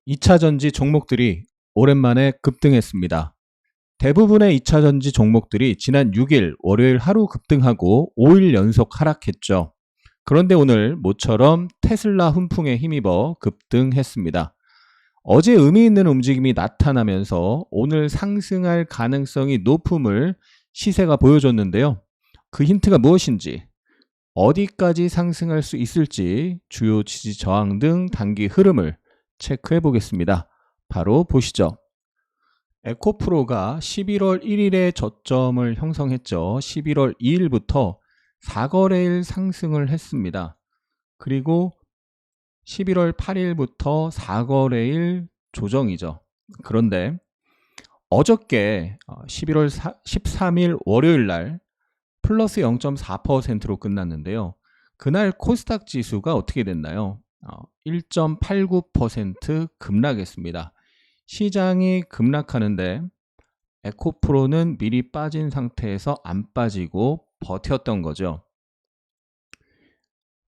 2차전지 종목들이 오랜만에 급등했습니다. 대부분의 2차전지 종목들이 지난 6일 월요일 하루 급등하고 5일 연속 하락했죠. 그런데 오늘 모처럼 테슬라 훈풍에 힘입어 급등했습니다. 어제 의미 있는 움직임이 나타나면서 오늘 상승할 가능성이 높음을 시세가 보여줬는데요. 그 힌트가 무엇인지, 어디까지 상승할 수 있을지, 주요 지지 저항 등 단기 흐름을 체크해 보겠습니다. 바로 보시죠. 에코프로가 11월 1일에 저점을 형성했죠. 11월 2일부터 4거래일 상승을 했습니다. 그리고 11월 8일부터 4거래일 조정이죠. 그런데 어저께 11월 13일 월요일 날 플러스 0.4%로 끝났는데요. 그날 코스닥 지수가 어떻게 됐나요? 1.89% 급락했습니다. 시장이 급락하는데 에코프로는 미리 빠진 상태에서 안 빠지고 버텼던 거죠.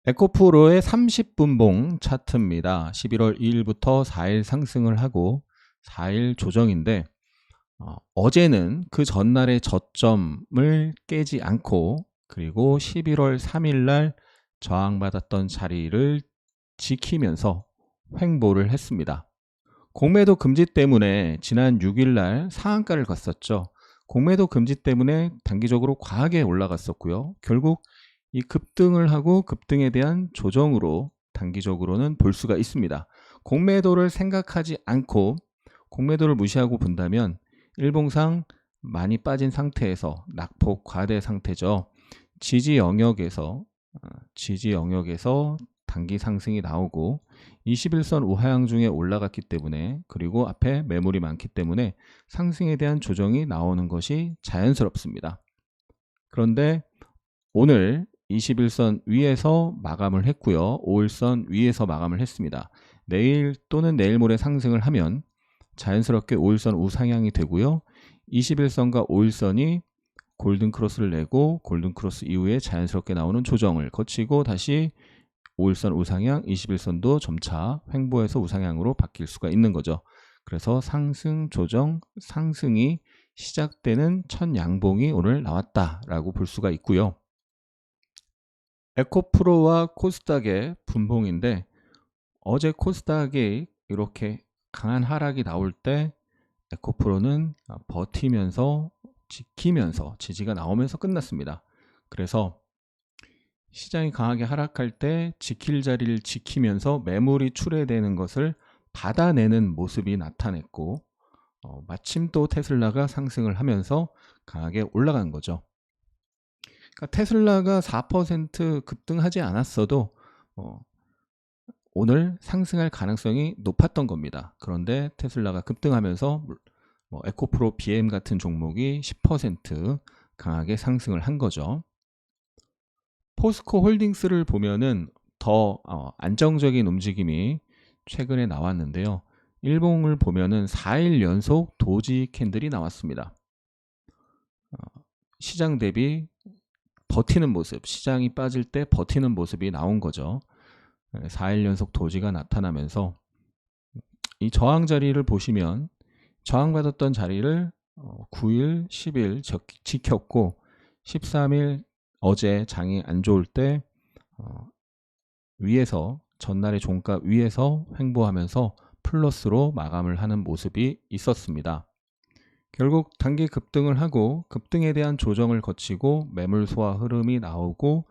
에코프로의 30분봉 차트입니다. 11월 2일부터 4일 상승을 하고 4일 조정인데 어제는 그 전날의 저점을 깨지 않고, 그리고 11월 3일 날 저항받았던 자리를 지키면서 횡보를 했습니다. 공매도 금지 때문에 지난 6일 날 상한가를 갔었죠. 공매도 금지 때문에 단기적으로 과하게 올라갔었고요. 결국 이 급등을 하고 급등에 대한 조정으로 단기적으로는 볼 수가 있습니다. 공매도를 생각하지 않고 공매도를 무시하고 본다면 일봉상 많이 빠진 상태에서 낙폭 과대 상태죠. 지지 영역에서 단기 상승이 나오고 21선 우하향 중에 올라갔기 때문에, 그리고 앞에 매물이 많기 때문에 상승에 대한 조정이 나오는 것이 자연스럽습니다. 그런데 오늘 21선 위에서 마감을 했고요. 5일선 위에서 마감을 했습니다. 내일 또는 내일 모레 상승을 하면 자연스럽게 5일선 우상향이 되고요. 21선과 5일선이 골든크로스를 내고 골든크로스 이후에 자연스럽게 나오는 조정을 거치고 다시 5일선 우상향, 21선도 점차 횡보해서 우상향으로 바뀔 수가 있는 거죠. 그래서 상승, 조정, 상승이 시작되는 첫 양봉이 오늘 나왔다라고 볼 수가 있고요. 에코프로와 코스닥의 분봉인데, 어제 코스닥이 이렇게 강한 하락이 나올 때 에코프로는 버티면서 지키면서 지지가 나오면서 끝났습니다. 그래서 시장이 강하게 하락할 때 지킬 자리를 지키면서 매물이 출회되는 것을 받아내는 모습이 나타냈고, 마침 또 테슬라가 상승을 하면서 강하게 올라간 거죠. 그러니까 테슬라가 4% 급등하지 않았어도 오늘 상승할 가능성이 높았던 겁니다. 그런데 테슬라가 급등하면서 에코프로 BM 같은 종목이 10% 강하게 상승을 한 거죠. 포스코 홀딩스를 보면은 더 안정적인 움직임이 최근에 나왔는데요. 일봉을 보면은 4일 연속 도지 캔들이 나왔습니다. 시장 대비 버티는 모습, 시장이 빠질 때 버티는 모습이 나온 거죠. 4일 연속 도지가 나타나면서 이 저항 자리를 보시면 저항받았던 자리를 9일, 10일 지켰고 13일 어제 장이 안 좋을 때 위에서 전날의 종가 위에서 횡보하면서 플러스로 마감을 하는 모습이 있었습니다. 결국 단기 급등을 하고 급등에 대한 조정을 거치고 매물 소화 흐름이 나오고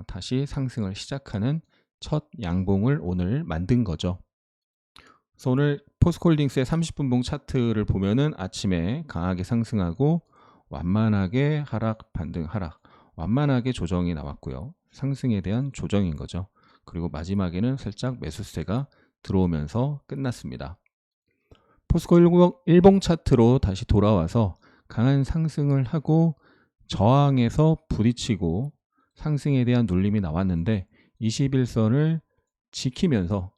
다시 상승을 시작하는 첫 양봉을 오늘 만든 거죠. 그래서 오늘 포스코홀딩스의 30분봉 차트를 보면은 아침에 강하게 상승하고 완만하게 하락, 반등, 하락, 완만하게 조정이 나왔고요. 상승에 대한 조정인 거죠. 그리고 마지막에는 살짝 매수세가 들어오면서 끝났습니다. 포스코 일봉 차트로 다시 돌아와서 강한 상승을 하고 저항에서 부딪히고 상승에 대한 눌림이 나왔는데 21선을 지키면서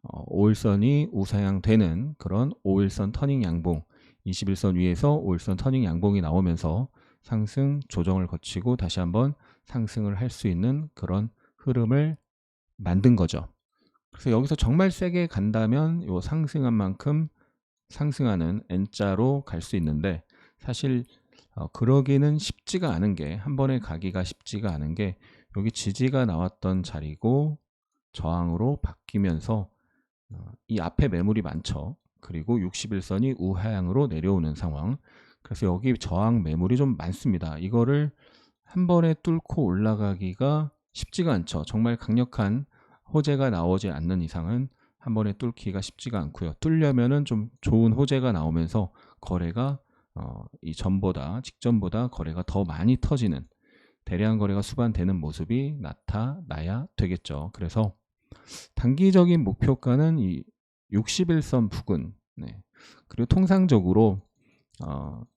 5일선이 우상향 되는 그런 5일선 터닝 양봉, 21선 위에서 5일선 터닝 양봉이 나오면서 상승 조정을 거치고 다시 한번 상승을 할 수 있는 그런 흐름을 만든 거죠. 그래서 여기서 정말 세게 간다면 요 상승한 만큼 상승하는 N자로 갈 수 있는데, 사실 그러기는 쉽지가 않은 게, 한 번에 가기가 쉽지가 않은 게, 여기 지지가 나왔던 자리고 저항으로 바뀌면서 이 앞에 매물이 많죠. 그리고 61선이 우하향으로 내려오는 상황. 그래서 여기 저항 매물이 좀 많습니다. 이거를 한 번에 뚫고 올라가기가 쉽지가 않죠. 정말 강력한 호재가 나오지 않는 이상은 한 번에 뚫기가 쉽지가 않고요. 뚫려면은 좀 좋은 호재가 나오면서 거래가 이 전보다, 직전보다 거래가 더 많이 터지는, 대량 거래가 수반되는 모습이 나타나야 되겠죠. 그래서 단기적인 목표가는 이 61선 부근. 네. 그리고 통상적으로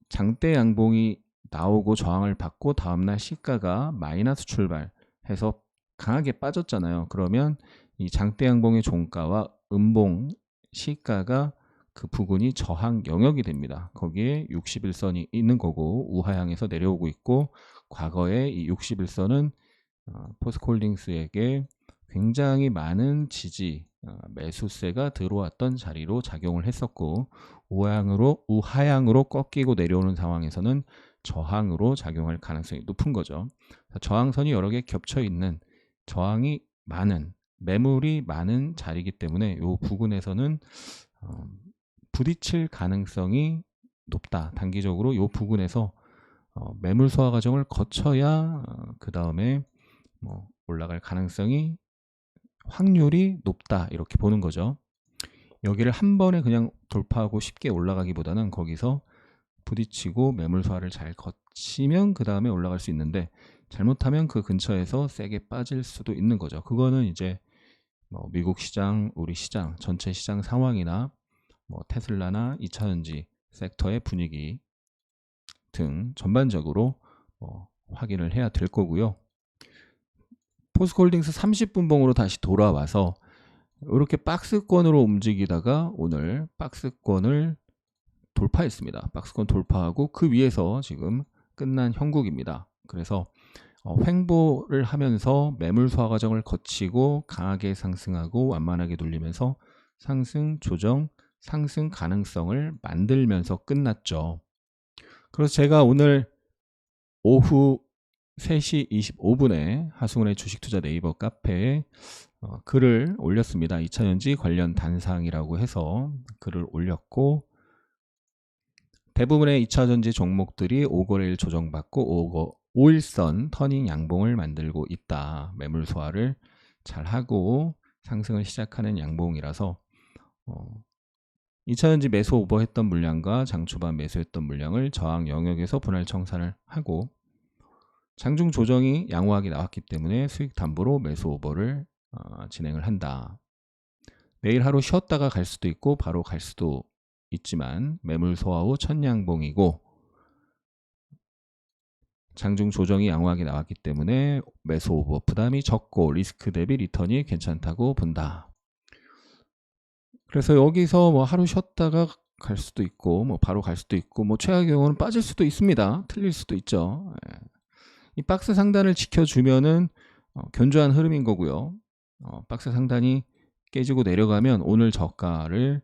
장대 양봉이 나오고 저항을 받고 다음날 시가가 마이너스 출발해서 강하게 빠졌잖아요. 그러면 이 장대 양봉의 종가와 음봉 시가가 그 부근이 저항 영역이 됩니다. 거기에 61선이 있는 거고 우하향에서 내려오고 있고, 과거에 이 61선은 포스코홀딩스에게 굉장히 많은 지지, 매수세가 들어왔던 자리로 작용을 했었고, 우하향으로 꺾이고 내려오는 상황에서는 저항으로 작용할 가능성이 높은 거죠. 저항선이 여러 개 겹쳐 있는, 저항이 많은, 매물이 많은 자리이기 때문에 이 부근에서는 부딪힐 가능성이 높다. 단기적으로 이 부근에서 매물 소화 과정을 거쳐야 그 다음에 뭐 올라갈 가능성이, 확률이 높다, 이렇게 보는 거죠. 여기를 한 번에 그냥 돌파하고 쉽게 올라가기보다는 거기서 부딪히고 매물 소화를 잘 거치면 그 다음에 올라갈 수 있는데, 잘못하면 그 근처에서 세게 빠질 수도 있는 거죠. 그거는 이제 뭐 미국 시장, 우리 시장, 전체 시장 상황이나 뭐 테슬라나 2차전지 섹터의 분위기 등 전반적으로 확인을 해야 될 거고요. 포스코홀딩스 30분봉으로 다시 돌아와서 이렇게 박스권으로 움직이다가 오늘 박스권을 돌파했습니다. 박스권 돌파하고 그 위에서 지금 끝난 형국입니다. 그래서 횡보를 하면서 매물 소화 과정을 거치고 강하게 상승하고 완만하게 눌리면서 상승 조정, 상승 가능성을 만들면서 끝났죠. 그래서 제가 오늘 오후 3시 25분에 하승훈의 주식투자 네이버 카페에 글을 올렸습니다. 2차전지 관련 단상이라고 해서 글을 올렸고, 대부분의 2차전지 종목들이 5거래일 조정받고 5일선 터닝 양봉을 만들고 있다. 매물 소화를 잘하고 상승을 시작하는 양봉이라서 2차전지 매수 오버했던 물량과 장초반 매수했던 물량을 저항 영역에서 분할 청산을 하고, 장중 조정이 양호하게 나왔기 때문에 수익 담보로 매수 오버를 진행을 한다. 내일 하루 쉬었다가 갈 수도 있고 바로 갈 수도 있지만 매물 소화 후 첫 양봉이고 장중 조정이 양호하게 나왔기 때문에 매수 오버 부담이 적고 리스크 대비 리턴이 괜찮다고 본다. 그래서 여기서 뭐 하루 쉬었다가 갈 수도 있고 뭐 바로 갈 수도 있고 뭐 최악의 경우는 빠질 수도 있습니다. 틀릴 수도 있죠. 이 박스 상단을 지켜주면은 견조한 흐름인 거고요. 박스 상단이 깨지고 내려가면 오늘 저가를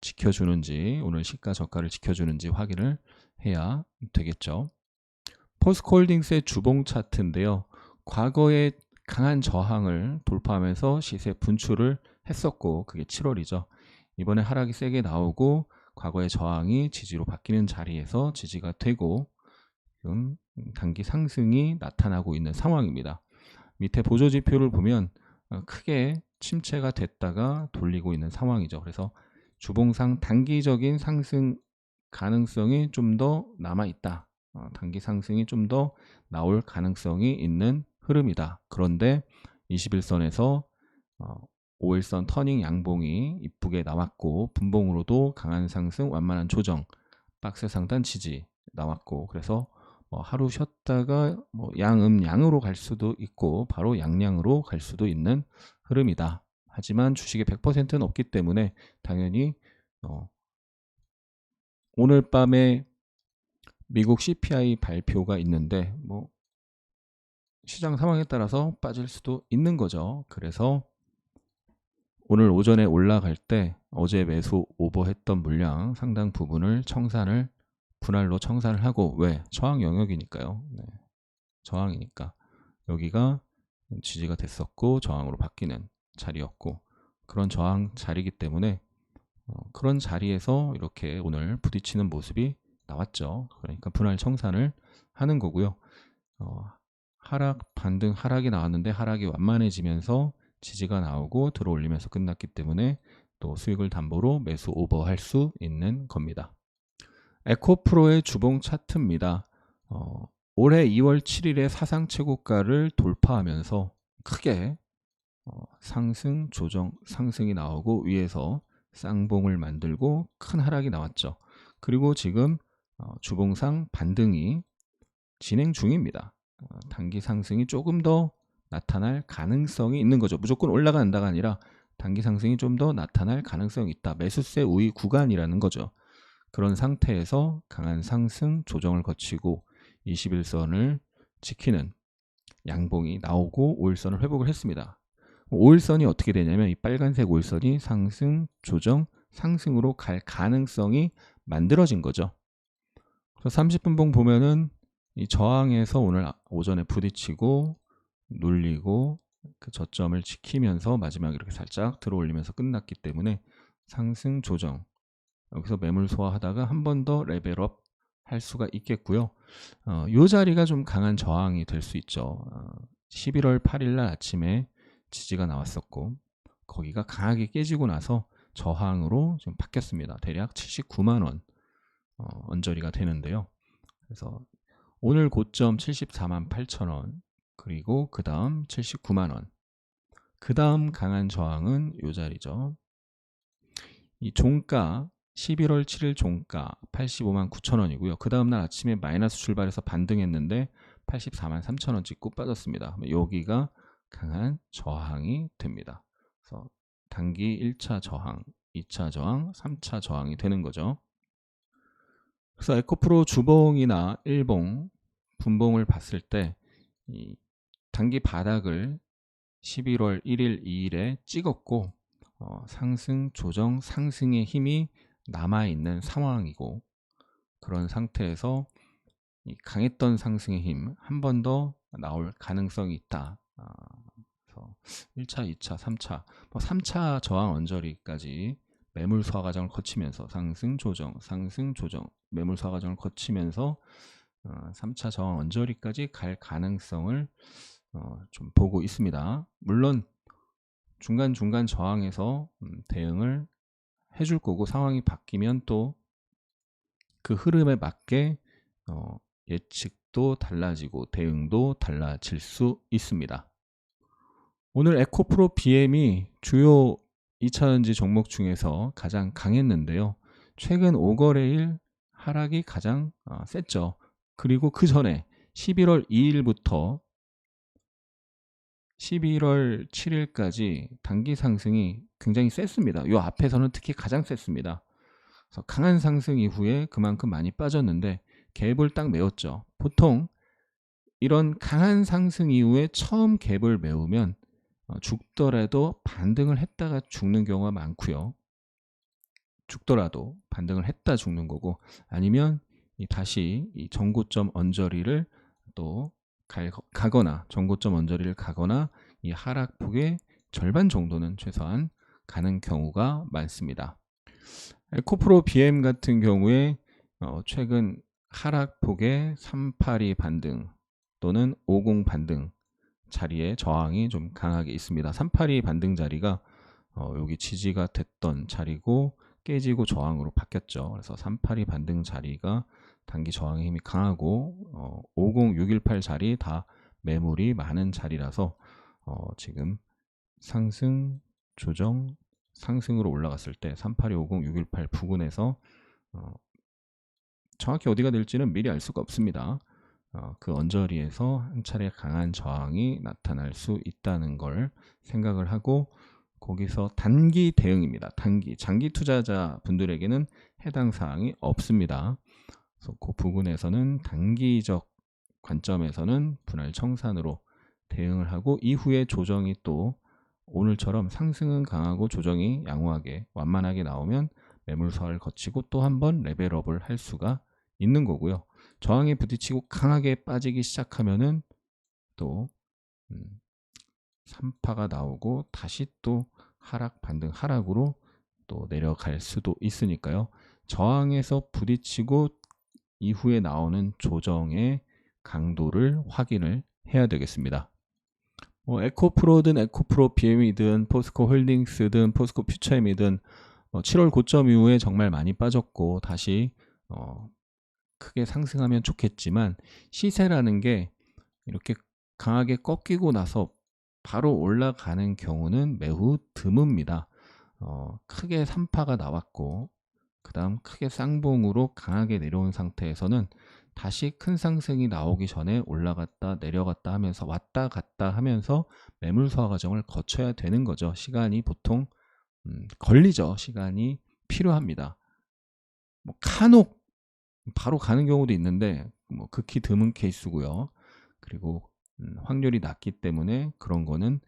지켜주는지, 오늘 시가 저가를 지켜주는지 확인을 해야 되겠죠. 포스코홀딩스의 주봉 차트인데요. 과거에 강한 저항을 돌파하면서 시세 분출을 했었고, 그게 7월이죠. 이번에 하락이 세게 나오고 과거의 저항이 지지로 바뀌는 자리에서 지지가 되고 지금 단기 상승이 나타나고 있는 상황입니다. 밑에 보조 지표를 보면 크게 침체가 됐다가 돌리고 있는 상황이죠. 그래서 주봉상 단기적인 상승 가능성이 좀 더 남아 있다. 단기 상승이 좀 더 나올 가능성이 있는 흐름이다. 그런데 21선에서 5일선 터닝 양봉이 이쁘게 나왔고, 분봉으로도 강한 상승, 완만한 조정, 박스 상단 지지 나왔고, 그래서 하루 쉬었다가 양으로 갈 수도 있고 바로 양량으로 갈 수도 있는 흐름이다. 하지만 주식의 100%는 없기 때문에 당연히 오늘 밤에 미국 CPI 발표가 있는데 시장 상황에 따라서 빠질 수도 있는 거죠. 그래서 오늘 오전에 올라갈 때 어제 매수 오버했던 물량 상당 부분을 분할로 청산을 하고, 왜? 저항 영역이니까요. 네, 저항이니까 여기가 지지가 됐었고 저항으로 바뀌는 자리였고, 그런 저항 자리이기 때문에 그런 자리에서 이렇게 오늘 부딪히는 모습이 나왔죠. 그러니까 분할 청산을 하는 거고요. 반등 하락이 나왔는데 하락이 완만해지면서 지지가 나오고 들어올리면서 끝났기 때문에 또 수익을 담보로 매수 오버할 수 있는 겁니다. 에코프로의 주봉 차트입니다. 올해 2월 7일에 사상 최고가를 돌파하면서 크게 상승, 조정, 상승이 나오고 위에서 쌍봉을 만들고 큰 하락이 나왔죠. 그리고 지금 주봉상 반등이 진행 중입니다. 단기 상승이 조금 더 나타날 가능성이 있는 거죠. 무조건 올라간다가 아니라 단기 상승이 좀 더 나타날 가능성이 있다. 매수세 우위 구간이라는 거죠. 그런 상태에서 강한 상승 조정을 거치고 21선을 지키는 양봉이 나오고 5일선을 회복을 했습니다. 5일선이 어떻게 되냐면 이 빨간색 5일선이 상승, 조정, 상승으로 갈 가능성이 만들어진 거죠. 그래서 30분봉 보면은 이 저항에서 오늘 오전에 부딪히고 눌리고 그 저점을 지키면서 마지막에 이렇게 살짝 들어올리면서 끝났기 때문에 상승, 조정, 여기서 매물 소화하다가 한 번 더 레벨업 할 수가 있겠고요. 이 자리가 좀 강한 저항이 될 수 있죠. 11월 8일 날 아침에 지지가 나왔었고 거기가 강하게 깨지고 나서 저항으로 좀 바뀌었습니다. 대략 79만 원 언저리가 되는데요. 그래서 오늘 고점 74만 8천 원, 그리고 그 다음 79만 원, 그 다음 강한 저항은 이 자리죠. 이 종가 11월 7일 종가 85만 9천 원이고요. 그 다음날 아침에 마이너스 출발해서 반등했는데 84만 3천 원 찍고 빠졌습니다. 여기가 강한 저항이 됩니다. 그래서 단기 1차 저항, 2차 저항, 3차 저항이 되는 거죠. 그래서 에코프로 주봉이나 일봉, 분봉을 봤을 때 이 단기 바닥을 11월 1일, 2일에 찍었고 상승, 조정, 상승의 힘이 남아있는 상황이고, 그런 상태에서 이 강했던 상승의 힘 한 번 더 나올 가능성이 있다. 그래서 1차, 2차, 3차, 3차 저항 언저리까지 매물 소화 과정을 거치면서 상승, 조정, 상승, 조정, 매물 소화 과정을 거치면서 3차 저항 언저리까지 갈 가능성을 좀 보고 있습니다. 물론 중간중간 저항에서 대응을 해줄 거고, 상황이 바뀌면 또 그 흐름에 맞게 예측도 달라지고 대응도 달라질 수 있습니다. 오늘 에코프로 BM이 주요 2차전지 종목 중에서 가장 강했는데요. 최근 5거래일 하락이 가장 셌죠. 그리고 그 전에 11월 2일부터 11월 7일까지 단기 상승이 굉장히 셌습니다. 이 앞에서는 특히 가장 셌습니다. 그래서 강한 상승 이후에 그만큼 많이 빠졌는데 갭을 딱 메웠죠. 보통 이런 강한 상승 이후에 처음 갭을 메우면 죽더라도 반등을 했다가 죽는 경우가 많고요. 죽더라도 반등을 했다 죽는 거고, 아니면 다시 이 전고점 언저리를 또 가거나 전고점 언저리를 가거나 이 하락폭의 절반 정도는 최소한 가는 경우가 많습니다. 에코프로 BM 같은 경우에 최근 하락폭의 382 반등 또는 50 반등 자리에 저항이 좀 강하게 있습니다. 382 반등 자리가 여기 지지가 됐던 자리고 깨지고 저항으로 바뀌었죠. 그래서 382 반등 자리가 단기 저항의 힘이 강하고 50, 618 자리 다 매물이 많은 자리라서 지금 상승, 조정, 상승으로 올라갔을 때 382, 50, 618 부근에서 정확히 어디가 될지는 미리 알 수가 없습니다. 그 언저리에서 한 차례 강한 저항이 나타날 수 있다는 걸 생각을 하고, 거기서 단기 대응입니다. 장기 투자자 분들에게는 해당 사항이 없습니다. 그래서 그 부분에서는 단기적 관점에서는 분할 청산으로 대응을 하고, 이후에 조정이 또 오늘처럼 상승은 강하고 조정이 양호하게 완만하게 나오면 매물 소화를 거치고 또 한 번 레벨업을 할 수가 있는 거고요. 저항에 부딪히고 강하게 빠지기 시작하면은 또 3파가 나오고 다시 또 하락 반등 하락으로 또 내려갈 수도 있으니까요. 저항에서 부딪히고 이후에 나오는 조정의 강도를 확인을 해야 되겠습니다. 에코프로든 에코프로 BM이든 포스코 홀딩스든 포스코 퓨처엠이든 7월 고점 이후에 정말 많이 빠졌고 다시 크게 상승하면 좋겠지만 시세라는 게 이렇게 강하게 꺾이고 나서 바로 올라가는 경우는 매우 드뭅니다. 크게 3파가 나왔고 그 다음 크게 쌍봉으로 강하게 내려온 상태에서는 다시 큰 상승이 나오기 전에 올라갔다 내려갔다 하면서 왔다 갔다 하면서 매물 소화 과정을 거쳐야 되는 거죠. 시간이 보통 걸리죠. 시간이 필요합니다. 간혹 바로 가는 경우도 있는데 극히 드문 케이스고요. 그리고 확률이 낮기 때문에 그런 거는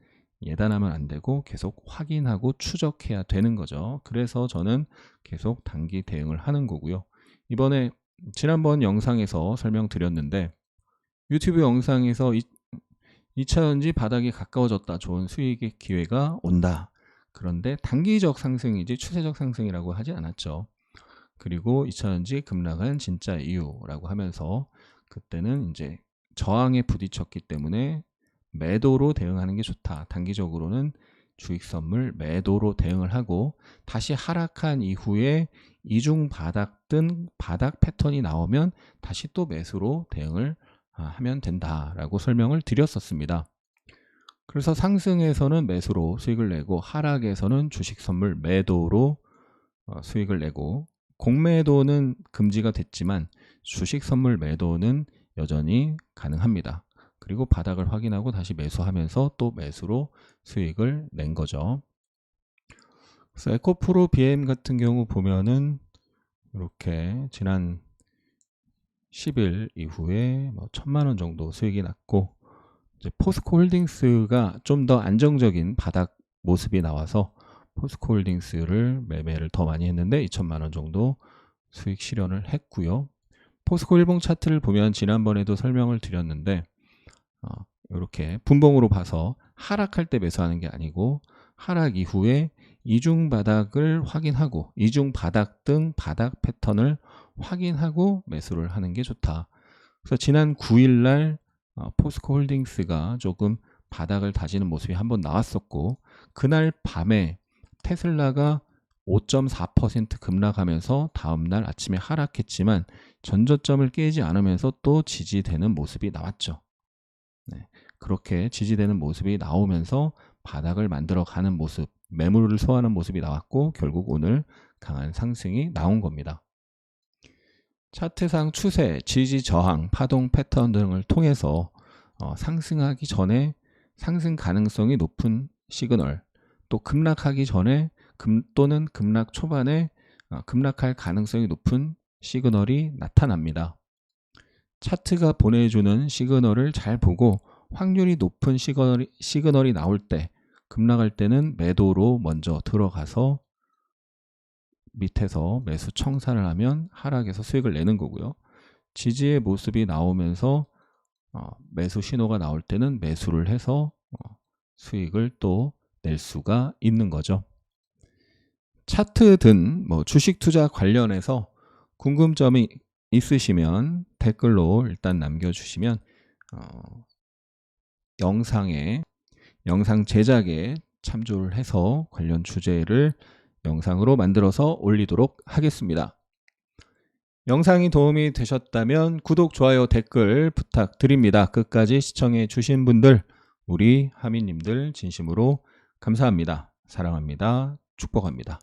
예단하면 안 되고 계속 확인하고 추적해야 되는 거죠. 그래서 저는 계속 단기 대응을 하는 거고요. 이번에 지난번 영상에서 설명드렸는데 유튜브 영상에서 2차전지 바닥이 가까워졌다. 좋은 수익의 기회가 온다. 그런데 단기적 상승이지 추세적 상승이라고 하지 않았죠. 그리고 2차전지 급락은 진짜 이유라고 하면서 그때는 이제 저항에 부딪혔기 때문에 매도로 대응하는 게 좋다. 단기적으로는 주식 선물 매도로 대응을 하고 다시 하락한 이후에 이중 바닥 등 바닥 패턴이 나오면 다시 또 매수로 대응을 하면 된다라고 설명을 드렸었습니다. 그래서 상승에서는 매수로 수익을 내고 하락에서는 주식 선물 매도로 수익을 내고 공매도는 금지가 됐지만 주식 선물 매도는 여전히 가능합니다. 그리고 바닥을 확인하고 다시 매수하면서 또 매수로 수익을 낸 거죠. 그래서 에코프로 BM 같은 경우 보면은 이렇게 지난 10일 이후에 1,000만 원 정도 수익이 났고 이제 포스코 홀딩스가 좀 더 안정적인 바닥 모습이 나와서 포스코 홀딩스를 매매를 더 많이 했는데 2,000만 원 정도 수익 실현을 했고요. 포스코 일봉 차트를 보면 지난번에도 설명을 드렸는데 이렇게 분봉으로 봐서 하락할 때 매수하는 게 아니고 하락 이후에 이중 바닥을 확인하고 이중 바닥 등 바닥 패턴을 확인하고 매수를 하는 게 좋다. 그래서 지난 9일 날 포스코 홀딩스가 조금 바닥을 다지는 모습이 한번 나왔었고 그날 밤에 테슬라가 5.4% 급락하면서 다음날 아침에 하락했지만 전저점을 깨지 않으면서 또 지지되는 모습이 나왔죠. 네, 그렇게 지지되는 모습이 나오면서 바닥을 만들어가는 모습, 매물을 소화하는 모습이 나왔고 결국 오늘 강한 상승이 나온 겁니다. 차트상 추세, 지지, 저항, 파동 패턴 등을 통해서 상승하기 전에 상승 가능성이 높은 시그널, 또 급락하기 전에 또는 급락 초반에 급락할 가능성이 높은 시그널이 나타납니다. 차트가 보내주는 시그널을 잘 보고 확률이 높은 시그널이 나올 때 급락할 때는 매도로 먼저 들어가서 밑에서 매수 청산을 하면 하락에서 수익을 내는 거고요. 지지의 모습이 나오면서 매수 신호가 나올 때는 매수를 해서 수익을 또 낼 수가 있는 거죠. 차트든 주식 투자 관련해서 궁금점이 있으시면 댓글로 일단 남겨주시면 영상 제작에 참조를 해서 관련 주제를 영상으로 만들어서 올리도록 하겠습니다. 영상이 도움이 되셨다면 구독, 좋아요, 댓글 부탁드립니다. 끝까지 시청해 주신 분들, 우리 하민님들 진심으로 감사합니다. 사랑합니다. 축복합니다.